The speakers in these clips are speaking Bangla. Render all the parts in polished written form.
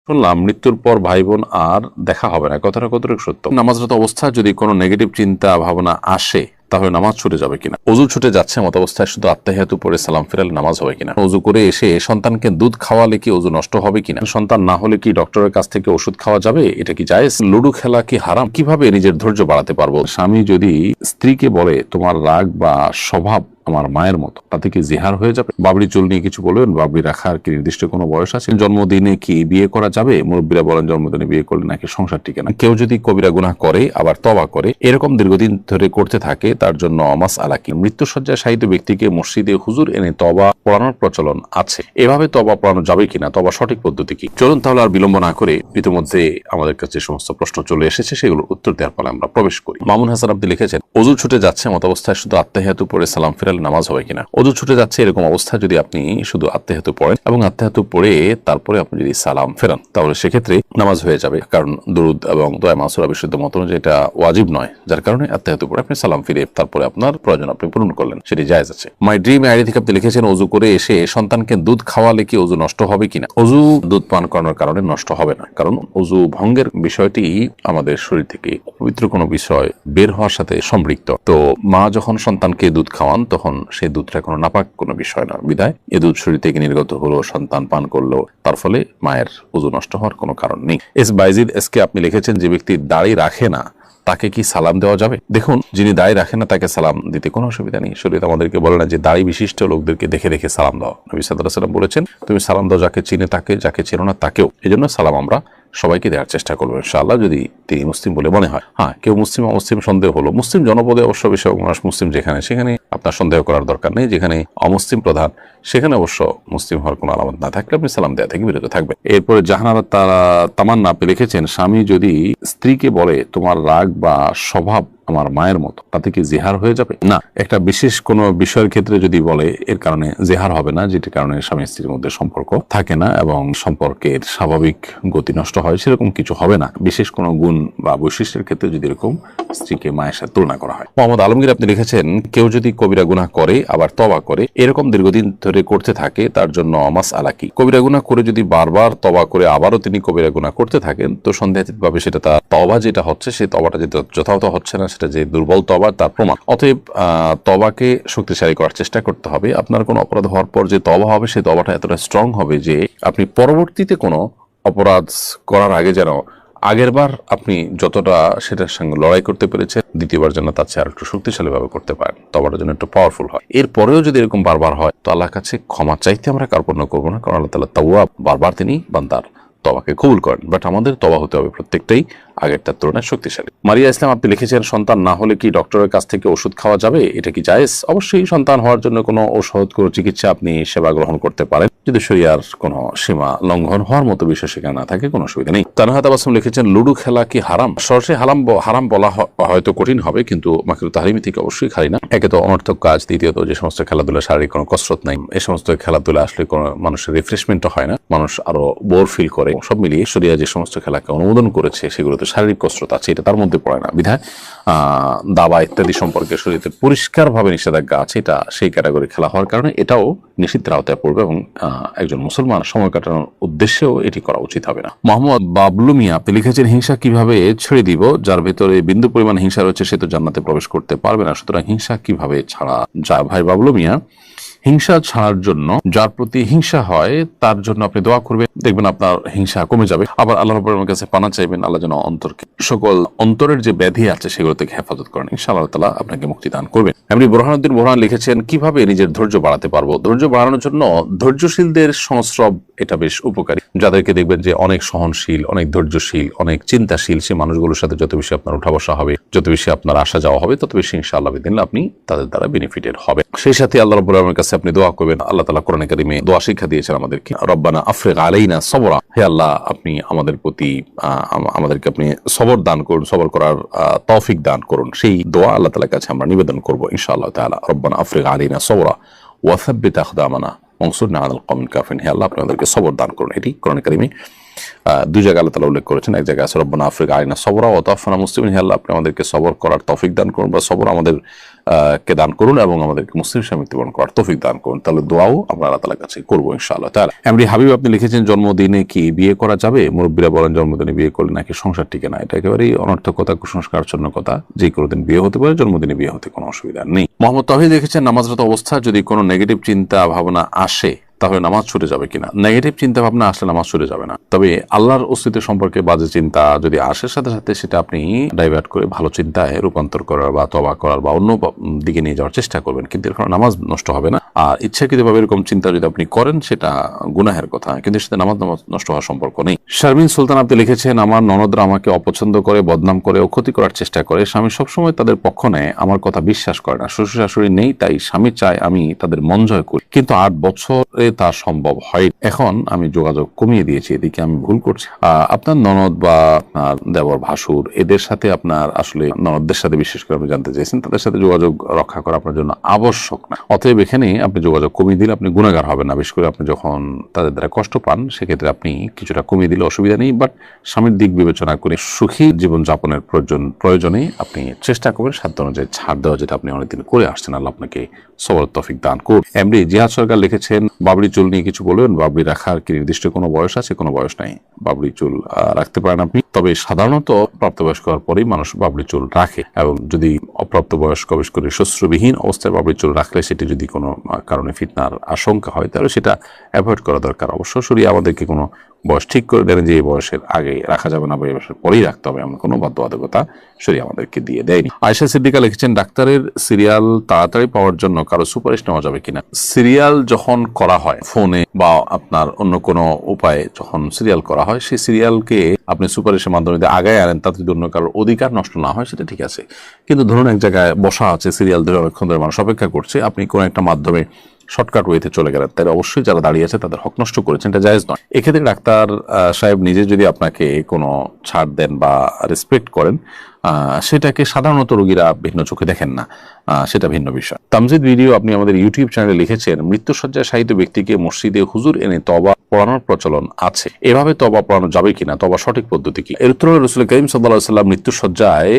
শুনলাম মৃত্যুর পর ভাই বোন আর দেখা হবে না, কথাটা কতটুকু সত্য? নামাজরত অবস্থায় যদি কোনো নেগেটিভ চিন্তা ভাবনা আসে তাহলে নামাজ ছুটে যাবে কিনা? অজু ছুটে যাচ্ছে মত অবস্থায় শুধু আত্তাহিয়াতু পড়ে সালাম ফিরালে নামাজ হবে কিনা? অজু করে এসে সন্তানকে দুধ খাওয়ালে কি অজু নষ্ট হবে কিনা? সন্তান না হলে কি ডক্টরের কাছ থেকে ওষুধ খাওয়া যাবে? এটা কি জায়েজ? লুডো খেলা কি হারাম? কিভাবে নিজের ধৈর্য বাড়াতে পারবো? স্বামী যদি স্ত্রীকে বলে তোমার রাগ বা স্বভাব আমার মায়ের মতো, তাতে কি জিহার হয়ে যাবে? বাবরি চুল নিয়ে কিছু বলবেন? বাবরি রাখার কি নির্দিষ্ট কোনো বয়স আছে? জন্মদিনে কি বিয়ে করা যাবে? মুরব্বীরা বলেন জন্মদিনে বিয়ে করলে নাকি সংসার টিকে না। কেউ যদি কবিরা গুনাহ করে আবার তওবা করে, এরকম দীর্ঘদিন ধরে করতে থাকে, তার জন্য মাসআলা কি? মৃত্যুসজ্জায় শায়িত ব্যক্তিকে মসজিদে হুজুর এনে তওবা পড়ানোর প্রচলন আছে, এভাবে তওবা পড়ানো যাবে কিনা? তওবা সঠিক পদ্ধতি কি? চলুন তাহলে আর বিলম্ব না করে ইতিমধ্যে আমাদের কাছে সমস্ত প্রশ্ন চলে এসেছে, সেগুলোর উত্তর দেওয়ার পরে আমরা প্রবেশ করি। মামুন হাসান আপনি লিখেছেন, অজু ছুটে যাচ্ছে মত অবস্থায় শুধু আত্তাহিয়াতু পড়ে সালাম ফিরালে নামাজ হবে কিনা? অজু ছুটে যাচ্ছে এরকম অবস্থায় যদি আপনি শুধু আত্তাহিয়াতু পড়েন এবং আত্তাহিয়াতু পড়ে তারপরে আপনি যদি সালাম ফেরান, তাহলে সেক্ষেত্রে নামাজ হয়ে যাবে। কারণ দুরুদ এবং দোয়া মাসুরা বিশুদ্ধ মত অনুযায়ী এটা ওয়াজিব নয়, যার কারণে আত্তাহিয়াতু পড়ে আপনি সালাম ফিরে তারপরে আপনার প্রয়োজন আপনি পূরণ করলেন, সেটি জায়েজ আছে। মাই ড্রিম আইডি থেকে আপনি লিখেছেন, অজু করে এসে সন্তানকে দুধ খাওয়ালে কি অজু নষ্ট হবে কিনা? অজু দুধ পান করানোর কারণে নষ্ট হবে না, কারণ অজু ভঙ্গের বিষয়টি আমাদের শরীর থেকে পবিত্র কোনো বিষয় বের হওয়ার সাথে সম্পৃক্ত। তো মা যখন সন্তানকে দুধ খাওয়ান তখন সেই দুধটা কোনো নাপাক কোনো বিষয় না, বিধায় এ দুধ শরীর থেকে নির্গত হলো, সন্তান পান করলো, তার ফলে মায়ের অজু নষ্ট হওয়ার কোনো কারণ নেই। এস বাইজিদ এসকে আপনি লিখেছেন, যে ব্যক্তি দাড়ি রাখে না তাকে কি সালাম দেওয়া যাবে? দেখুন, যিনি দাড়ি রাখেন না তাকে সালাম দিতে কোনো অসুবিধা নেই। শরীয়ত আমাদেরকে বলে না যে দাড়ি বিশিষ্ট লোকদেরকে দেখে দেখে সালাম দাও। নবী সাল্লাল্লাহু আলাইহি ওয়াসাল্লাম বলেছেন, তুমি সালাম দাও যাকে চিনে তাকে, যাকে চেনো না তাকেও। এই জন্য সালাম আমরা সবাইকে দেওয়ার চেষ্টা করবো ইনশাআল্লাহ, যদি তিনি মুসলিম বলে মনে হয়। হ্যাঁ, কেউ মুসলিম অমুসলিম সন্দেহ হলো, মুসলিম জনপদে অবশ্য বেশিরভাগ মানুষ মুসলিম, যেখানে সেখানে আপনার সন্দেহ করার দরকার নেই। যেখানে অমুসলিম প্রধান সেখানে অবশ্য মুসলিম হওয়ার কোনো আলামত না থাকলে আপনি সালাম দেওয়া থেকে বিরত থাকবেন। এরপরে জাহানারা তামান্না আপনি লিখেছেন, স্বামী যদি স্ত্রীকে বলে তোমার রাগ বা স্বভাব আমার মায়ের মতো, তাতে কি জিহার হয়ে যাবে? না, একটা বিশেষ কোনো বিষয়ের ক্ষেত্রে যদি বলে এর কারণে জিহার হবে না, যেটির কারণে স্বামী স্ত্রীর মধ্যে সম্পর্ক থাকে না এবং সম্পর্কের স্বাভাবিক গতি নষ্ট হয়, সেরকম কিছু হবে না। বিশেষ কোনো গুণ বা বৈশিষ্ট্যের ক্ষেত্রে যদি এরকম স্ত্রীকে মায়ের সাথে তুলনা করা হয়। মোহাম্মদ আলমগীর আপনি লিখেছেন, কেউ যদি কবিরা গুনাহ করে আবার তওবা করে, এরকম দীর্ঘদিন ধরে করতে থাকে, তার জন্য মাসআলা কি? কবিরা গুনাহ করে যদি বারবার তওবা করে আবারও তিনি কবিরা গুনাহ করতে থাকেন, তো সন্দেহাতীতভাবে সেটা তার তওবা যেটা হচ্ছে, সেই তওবাটা যেটা যথাযথ হচ্ছে না, সেটা যে দুর্বল তওবা তার প্রমাণ। অতএব তওবাকে শক্তিশালী করার চেষ্টা করতে হবে। আপনার কোনো অপরাধ হওয়ার পর যে তওবা হবে, সেই তওবাটা এতটা স্ট্রং হবে যে আপনি পরবর্তীতে কোনো অপরাধ করার আগে যেন আগের বার আপনি যতটা সেটার সঙ্গে লড়াই করতে পেরেছেন, দ্বিতীয়বার যেন তার চেয়ে আর একটু শক্তিশালী ভাবে করতে পারেন, তওবাটা যেন একটু পাওয়ারফুল হয়। এরপরেও যদি এরকম বারবার হয়, তো আল্লাহর কাছে ক্ষমা চাইতে আমরা কার্পণ্য করবো না, কারণ আল্লাহ তাআলা তাওয়াব, বারবার তিনি বান্দার তওবাকে কবুল করেন। বাট আমাদের তওবা হতে হবে প্রত্যেকটাই আগেরটার তুলনায় শক্তিশালী। মারিয়া ইসলাম আপনি লিখেছেন, সন্তান না হলে কি ডক্টরের কাছ থেকে ওষুধ খাওয়া যাবে? এটা কি জায়েজ? অবশ্যই সন্তান হওয়ার জন্য কোনো ঔষধ, কোনো চিকিৎসা আপনি সেবা গ্রহণ করতে পারেন, যদি শরীয়তের কোনো সীমা লঙ্ঘন হওয়ার মতো বিষয় সেখানে না থাকে, কোনো অসুবিধা নেই। তানহা তাবাসসুম লিখেছেন, লুডো খেলা কি হারাম? সরাসরি হারাম বলা হয়তো কঠিন হবে, কিন্তু মাকরুহ তাহরিমি থেকে অবশ্যই খালি না। একে তো অনর্থক কাজ, দ্বিতীয়ত যে সমস্ত খেলাধুলা শারীরিক কোনো কসরত নাই, এই সমস্ত খেলাধুলা আসলে কোনো মানুষের রিফ্রেশমেন্টও হয় না, মানুষ আরো বোর ফিল করে। সব মিলিয়ে শরিয়া যে সমস্ত খেলাকে অনুমোদন করেছে সেগুলোতে শারীরিক কসরত আছে, এটা তার মধ্যে পড়ে না, বিধায় দাবা ইত্যাদি সম্পর্কে শরীয়তে পরিষ্কারভাবে নিষেধাজ্ঞা আছে, এটা সেই ক্যাটাগরি খেলা হওয়ার কারণে এটাও নিষিদ্ধের আওতায় পড়বে এবং একজন মুসলমান সময় কাটানোর উদ্দেশ্যেও এটি করা উচিত হবে না। মোহাম্মদ বাবলু মিয়া আপনি লিখেছেন, হিংসা কিভাবে ছেড়ে দিব? যার ভেতরে বিন্দু পরিমাণ হিংসা রয়েছে সে তো জান্নাতে প্রবেশ করতে পারবে না, সুতরাং হিংসা কিভাবে ছাড়া যায়? ভাই বাবলু মিয়া, হিংসা ছাড়ার জন্য যার প্রতি হিংসা হয় তার জন্য আপনি দোয়া করবেন, দেখবেন আপনার হিংসা কমে যাবে। আবার আল্লাহ রাব্বুল কাছে পানা চাইবেন, আল্লাহ যেন অন্তরকে, সকল অন্তরের যে ব্যাধি আছে সেগুলো থেকে হেফাজত করেন, ইনশাআল্লাহ তাআলা আপনাকে মুক্তি দান করবেন। এমনি বুরহানুদ্দিন বুরহান লিখেছেন, কিভাবে নিজের ধৈর্য বাড়াতে পারবো? ধৈর্য বাড়ানোর জন্য ধৈর্যশীলদের সংস্রব এটা বেশ উপকারী। যাদেরকে দেখবেন যে অনেক সহনশীল, অনেক ধৈর্যশীল, অনেক চিন্তাশীল, সেই মানুষগুলোর সাথে যত বেশি আপনার উঠা বসা হবে, যত বেশি আপনার আসা যাওয়া হবে, তত বেশি ইনশাআল্লাহ বিদিনিল্লাহ আপনি তাদের দ্বারা বেনিফিটেড হবে। সেই সাথে আল্লাহ রাব্বুল আলামিনের কাছে আপনি দোয়া করবেন। আল্লাহ তাআলা কোরআনে কারীমে দোয়া শিক্ষা দিয়েছেন আমাদেরকে, রব্বানা আফরিগ আলাইনা সবরা, হে আল্লাহ আপনি আমাদের প্রতি আমাদেরকে আপনি সবর দান করুন, সবর করার তৌফিক দান করুন। সেই দোয়া আল্লাহ তাআলার কাছে আমরা নিবেদন করব ইনশাআল্লাহ তাআলা। রব্বানা আফরিগ আলাইনা সবরা ওয়া সাব্বিত আকদামানা ওয়ানসুরনা আলাল কওমিল কাফিরিন, হে আল্লাহ আপনি আমাদেরকে সবর দান করুন। এটি কোরআনে কারীমে দুই জায়গায় আল্লাহ তাআলা উল্লেখ করেছেন। এক জায়গায় আছে রব্বানা আফরিক আলাইনা সবরা ওয়া তাওফানা মুসলিমিন, হে আল্লাহ আপনি আমাদেরকে সবর করার তৌফিক দান করুন বা সবর আমাদের কে দান করুন এবং আমাদেরকে মুসলিম হিসেবে মৃত্যুবরণ করার তৌফিক দান করুন। তাহলে দোয়াও আমরা আল্লাহ তাআলার কাছে করবো ইনশাআল্লাহ তাআলা। এমডি হাবিব আপনি লিখেছেন জন্মদিনে কি বিয়ে করা যাবে? মুরব্বীরা বলেন জন্মদিনে বিয়ে করলে নাকি সংসার টিকে না। এটা একেবারেই অনর্থকতা, কুসংস্কারচ্ছন্ন কথা। যে কোনো দিন বিয়ে হতে পারে, জন্মদিনে বিয়ে হতে কোনো অসুবিধা নেই। মোহাম্মদ তাওহীদ লিখেছেন নামাজরত অবস্থায় যদি কোনো নেগেটিভ চিন্তা ভাবনা আসে তাহলে নামাজ ছুটে যাবে কিনা। নেগেটিভ চিন্তা ভাবনা আসলে নামাজ ছুটে যাবে না, তবে আল্লাহর অস্তিত্ব সম্পর্কে বাজে চিন্তা যদি আসে সাথে সাথে সেটা আপনি ডাইভার্ট করে ভালো চিন্তায় রূপান্তর করার বা তওবা করার বা অন্য দিকে নিয়ে যাওয়ার চেষ্টা করবেন, কিন্তু এর কারণে নামাজ নষ্ট হবে না। আর ইচ্ছাকৃতভাবে এরকম চিন্তা যদি আপনি করেন সেটা গুনাহের কথা, কিন্তু সেটা নামাজ নষ্ট হওয়ার সম্পর্ক নেই। শারমিন সুলতান আপনি লিখেছেন আমার ননদরা আমাকে অপছন্দ করে, বদনাম করে ও ক্ষতি করার চেষ্টা করে। স্বামী সবসময় তাদের পক্ষ নেয়, আমার কথা বিশ্বাস করে না। শ্বশুর শাশুড়ি নেই, তাই স্বামী চায় আমি তাদের মন জয় করি, কিন্তু 8 বছরে তা সম্ভব হয়। এখন আমি যোগাযোগ কমিয়ে দিয়েছি, এদিকে আমি ভুল করছি। আপনার ননদ বা আপনার দেবর ভাসুর এদের সাথে আপনার আসলে ননদদের সাথে বিশেষ করে আপনি জানতে চাইছেন, তাদের সাথে যোগাযোগ রক্ষা করা আপনার জন্য আবশ্যক না। অতএব এখানে আপনি যোগাযোগ কমিয়ে দিলে আপনি গুনাহগার হবেন না। বিশেষ করে আপনি যখন তাদের দ্বারা কষ্ট পান সেক্ষেত্রে আপনি কিছুটা কমিয়ে দিলে অসুবিধা নেই, বাট স্বামীর দিক বিবেচনা করে সুখী জীবন যাপনের প্রয়োজনে আপনি চেষ্টা করবেন সাধ্য অনুযায়ী ছাড় দেওয়া, যেটা আপনি অনেকদিন করে আসছেন। আল্লাহ আপনাকে সবর তৌফিক দান করুন। এমডি জিহাদ সরকার লিখেছেন বাবরি চুল নিয়ে কিছু বলবেন। বাবরি রাখার কি নির্দিষ্ট কোনো বয়স আছে? কোনো বয়স নাই, বাবরি চুল রাখতে পারেন আপনি। তবে সাধারণত প্রাপ্তবয়স্ক হওয়ার পরেই মানুষ বাবরি চুল রাখে, এবং যদি অপ্রাপ্ত বয়স্ক বিশেষ করে শ্বশ্রবিহীন অবস্থায় বাবরি চুল রাখলে সেটি যদি কোনো কারণে ফিতনার আশঙ্কা হয় তাহলে সেটা অ্যাভয়েড করা দরকার। অবশ্য শরীয়ত আমাদেরকে কোনো বয়স ঠিক করে দেন যে এই বয়সের আগে রাখা যাবে না বা এই বয়সের পরেই রাখতে হবে, এমন কোনো বাধ্যবাধকতা শরীয়ত আমাদেরকে দিয়ে দেয়নি। আয়েশা সিদ্দিকা লিখেছেন ডাক্তারের সিরিয়াল তাড়াতাড়ি পাওয়ার জন্য কারো সুপারিশ নেওয়া যাবে কিনা। সিরিয়াল যখন করা হয় ফোনে বা আপনার অন্য কোনো উপায়ে যখন সিরিয়াল করা হয়, সেই সিরিয়ালকে আপনি সুপারিশের মাধ্যমে যদি আগায় আনেন তাতে যদি অন্য কারোর অধিকার নষ্ট না হয় সেটা ঠিক আছে। কিন্তু ধরুন এক জায়গায় বসা আছে, সিরিয়াল ধরে অনেকক্ষণ ধরে মানুষ অপেক্ষা করছে, আপনি কোনো একটা মাধ্যমে শর্টকাট ওয়েতে চলে গেলেন, তাহলে অবশ্যই যারা দাঁড়িয়ে আছে তাদের হক নষ্ট করেছেন, এটা জায়েজ নয়। এক্ষেত্রে ডাক্তার সাহেব নিজে যদি আপনাকে কোনো ছাড় দেন বা রেসপেক্ট করেন, সেটাকে সাধারণত রোগীরা ভিন্ন চোখে দেখেন না, সেটা ভিন্ন বিষয়। তামজিদ ভিডিও আপনি আমাদের ইউটিউব চ্যানেলে লিখেছেন মৃত্যুশয্যায় শায়িত ব্যক্তিকে মসজিদে হুজুর এনে তওবা পড়ানোর প্রচলন আছে, এভাবে তওবা পড়ানো যাবে কিনা, তওবা সঠিক পদ্ধতি কি? এর উত্তরে রাসূল করিম সাল্লাল্লাহু আলাইহি ওয়াসাল্লাম মৃত্যুশয্যায়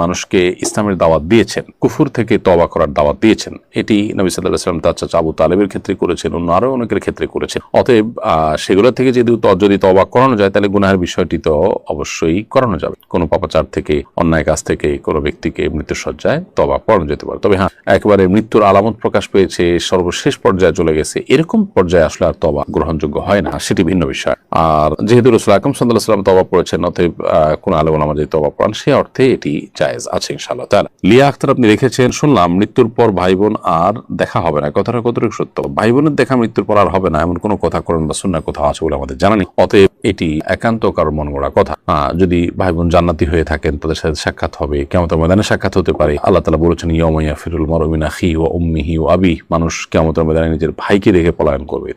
মানুষকে ইসলামের দাওয়াত দিয়েছেন, কুফর থেকে তওবা করার দাওয়াত দিয়েছেন। এটি নবী সাল্লাল্লাহু আলাইহি ওয়াসাল্লাম তার চাচা আবু তালেবের ক্ষেত্রে করেছেন, অন্য আরো অনেকের ক্ষেত্রে করেছেন। অতএব সেগুলো থেকে যদি তওবা করানো যায় তাহলে গুনাহের বিষয়টি তো অবশ্যই করানো যাবে। কোনো পাপাচার থেকে, অন্যায় কাজ থেকে কোনো ব্যক্তিকে মৃত্যুশয্যায় তওবা পড়ানো যেতে পারে। তবে হ্যাঁ, একেবারে মৃত্যুর আলামত প্রকাশ পেয়েছে, সর্বশেষ পর্যায়ে চলে গেছে, এরকম পর্যায়ে আসলে আর তওবা গ্রহণযোগ্য হয় না, সেটি ভিন্ন বিষয়। আর যেহেতু রাসূল আকরাম সাল্লাল্লাহু আলাইহি ওয়াসাল্লাম তওবা পড়েছেন, অতএব কোন আলেম ওলামা যদি তওবা পড়ান সে অর্থে এটি জায়েজ আছে ইনশাআল্লাহ তাআলা। লিয়া আক্তার আপনি লিখেছেন শুনলাম মৃত্যুর পর ভাই বোন আর দেখা হবে না, কথাটা কতটুকু সত্য? ভাই বোনের দেখা মৃত্যুর পর আর হবে না এমন কোনো কথা কোরআন বা সুন্নাহ কোথাও আছে বলে আমাদের জানা নেই। অতএব এটি একান্ত কারো মন গড়া কথা। যদি ভাই বোন জান্নাতি হয়ে থাকেন তাদের সাথে সাক্ষাৎ হবে, কিয়ামতের ময়দানে সাক্ষাৎ হতে পারে। আল্লাহ তাআলা বলেছেন ইয়াউমা ইয়াফিরুল মারউ মিন আখিহি ওয়া উম্মিহি ওয়া আবিহি, মানুষ কিয়ামতের ময়দানে নিজের ভাইকে দেখে পলায়ন করবে।